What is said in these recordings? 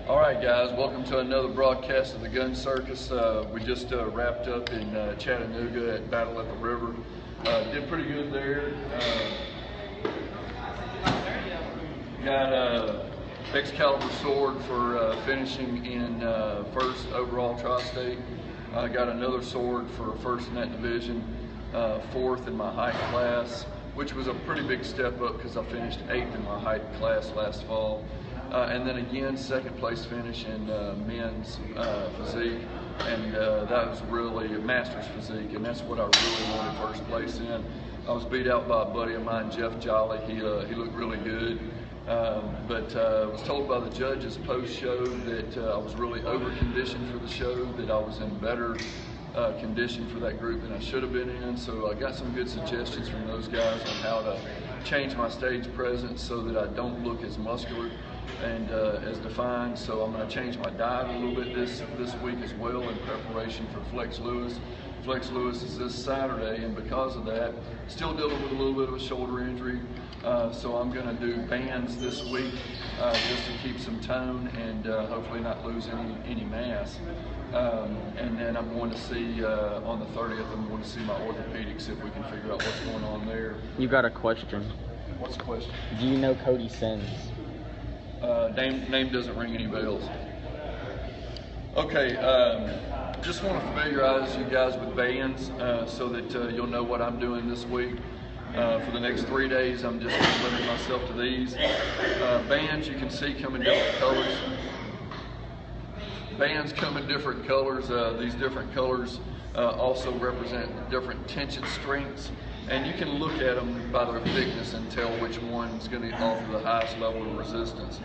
All right, guys, welcome to another broadcast of the Gun Circus. We just wrapped up in Chattanooga at Battle at the River. Did pretty good there. Got a Excalibur sword for finishing in first overall tri-state. Got another sword for first in that division, fourth in my height class, which was a pretty big step up because I finished 8th in my height class last fall. And then again, second place finish in men's physique, and that was really a master's physique, and that's what I really wanted first place in. I was beat out by a buddy of mine, Jeff Jolly. He looked really good, but I was told by the judges post-show that I was really over-conditioned for the show, that I was in better condition for that group than I should have been in. So I got some good suggestions from those guys on how to change my stage presence so that I don't look as muscular and as defined. So I'm going to change my diet a little bit this week as well in preparation for Flex Lewis. Flex Lewis is this Saturday, and because of that, still dealing with a little bit of a shoulder injury. So I'm going to do bands this week just to keep some tone and hopefully not lose any mass. And then I'm going to see, on the 30th, I'm going to see my orthopedics if we can figure out what's going on there. You got a question. What's the question? Do you know Cody Sims? Name doesn't ring any bells. Okay, just want to familiarize you guys with bands so that you'll know what I'm doing this week. For the next 3 days, I'm just limiting myself to these. Bands you can see come in different colors. Bands come in different colors. These different colors also represent different tension strengths, and you can look at them by their thickness and tell which one's going to offer the highest level of resistance.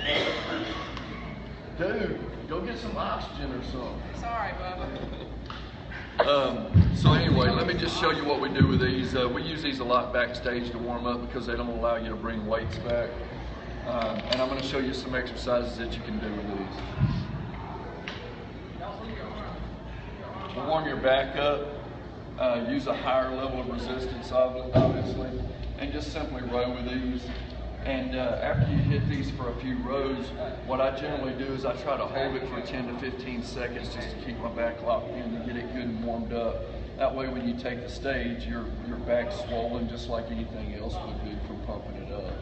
Dude, go get some oxygen or something. Sorry, Bubba. So anyway, let me just show you what we do with these. We use these a lot backstage to warm up because they don't allow you to bring weights back. And I'm going to show you some exercises that you can do with these. We'll warm your back up. Use a higher level of resistance, obviously, and just simply row with these. And after you hit these for a few rows, what I generally do is I try to hold it for 10 to 15 seconds just to keep my back locked in and get it good and warmed up. That way when you take the stage, your back's swollen just like anything else would be from pumping it up.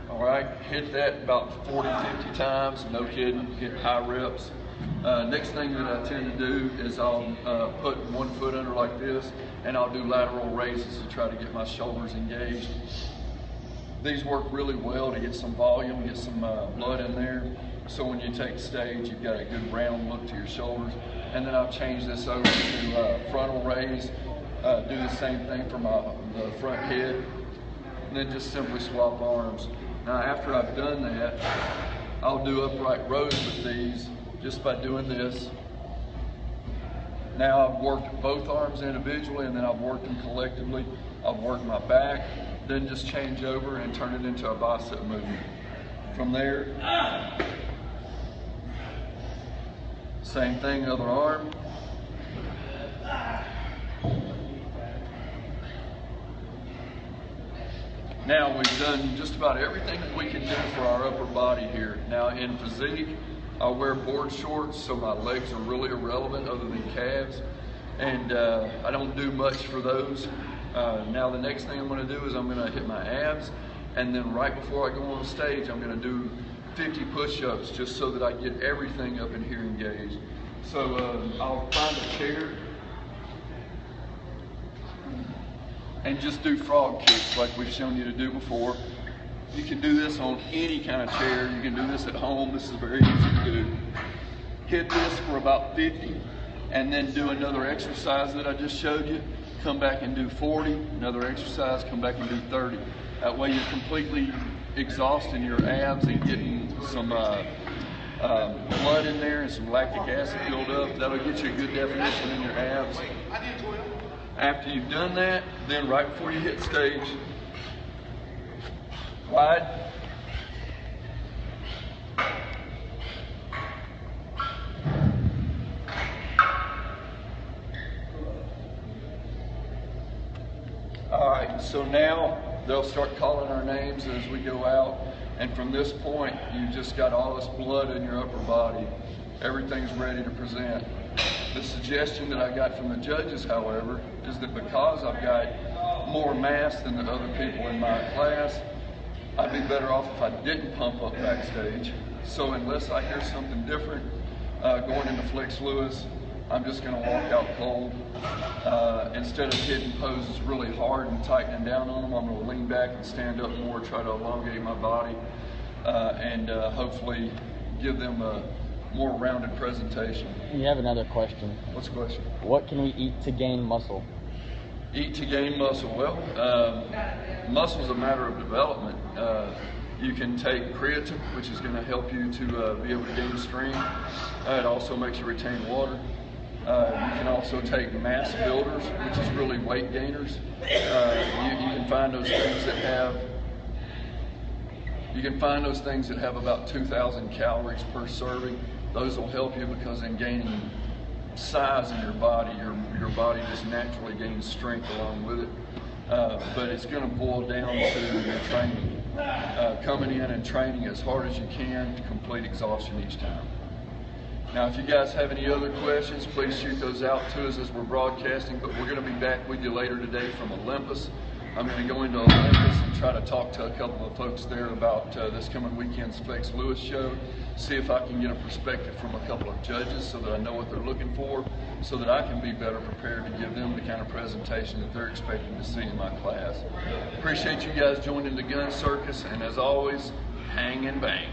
All right, hit that about 40, 50 times, no kidding, get high reps. Next thing that I tend to do is I'll put one foot under like this, and I'll do lateral raises to try to get my shoulders engaged. These work really well to get some volume, get some blood in there, so when you take stage, you've got a good round look to your shoulders. And then I'll change this over to frontal raise, do the same thing for the front head, and then just simply swap arms. Now after I've done that, I'll do upright rows with these just by doing this. Now I've worked both arms individually, and then I've worked them collectively. I've worked my back, then just change over and turn it into a bicep movement. From there, same thing, other arm. Now we've done just about everything that we can do for our upper body here. Now in physique, I wear board shorts, so my legs are really irrelevant other than calves, and I don't do much for those. Now the next thing I'm going to do is I'm going to hit my abs, and then right before I go on stage, I'm going to do 50 push-ups just so that I get everything up in here engaged. So I'll find a chair and just do frog kicks like we've shown you to do before. You can do this on any kind of chair. You can do this at home. This is very easy to do. Hit this for about 50, and then do another exercise that I just showed you. Come back and do 40, another exercise, come back and do 30. That way you're completely exhausting your abs and getting some blood in there and some lactic acid build up. That'll get you a good definition in your abs. After you've done that, then right before you hit stage, wide. All right, so now they'll start calling our names as we go out, and from this point, you've just got all this blood in your upper body. Everything's ready to present. The suggestion that I got from the judges, however, is that because I've got more mass than the other people in my class, I'd be better off if I didn't pump up backstage. So unless I hear something different going into Flex Lewis, I'm just going to walk out cold. Instead of hitting poses really hard and tightening down on them, I'm going to lean back and stand up more, try to elongate my body, and hopefully give them a more rounded presentation. You have another question. What's the question? What can we eat to gain muscle? Eat to gain muscle. Well, muscle is a matter of development. You can take creatine, which is going to help you to be able to gain strength. It also makes you retain water. You can also take mass builders, which is really weight gainers. You can find those things that have about 2,000 calories per serving. Those will help you because in gaining size in your body just naturally gains strength along with it. But it's going to boil down to your training. Coming in and training as hard as you can to complete exhaustion each time. Now, if you guys have any other questions, please shoot those out to us as we're broadcasting, but we're going to be back with you later today from Olympus. I'm going to go into Olympus and try to talk to a couple of folks there about this coming weekend's Flex Lewis show, see if I can get a perspective from a couple of judges so that I know what they're looking for, so that I can be better prepared to give them the kind of presentation that they're expecting to see in my class. Appreciate you guys joining the Gun Circus, and as always, hang and bang.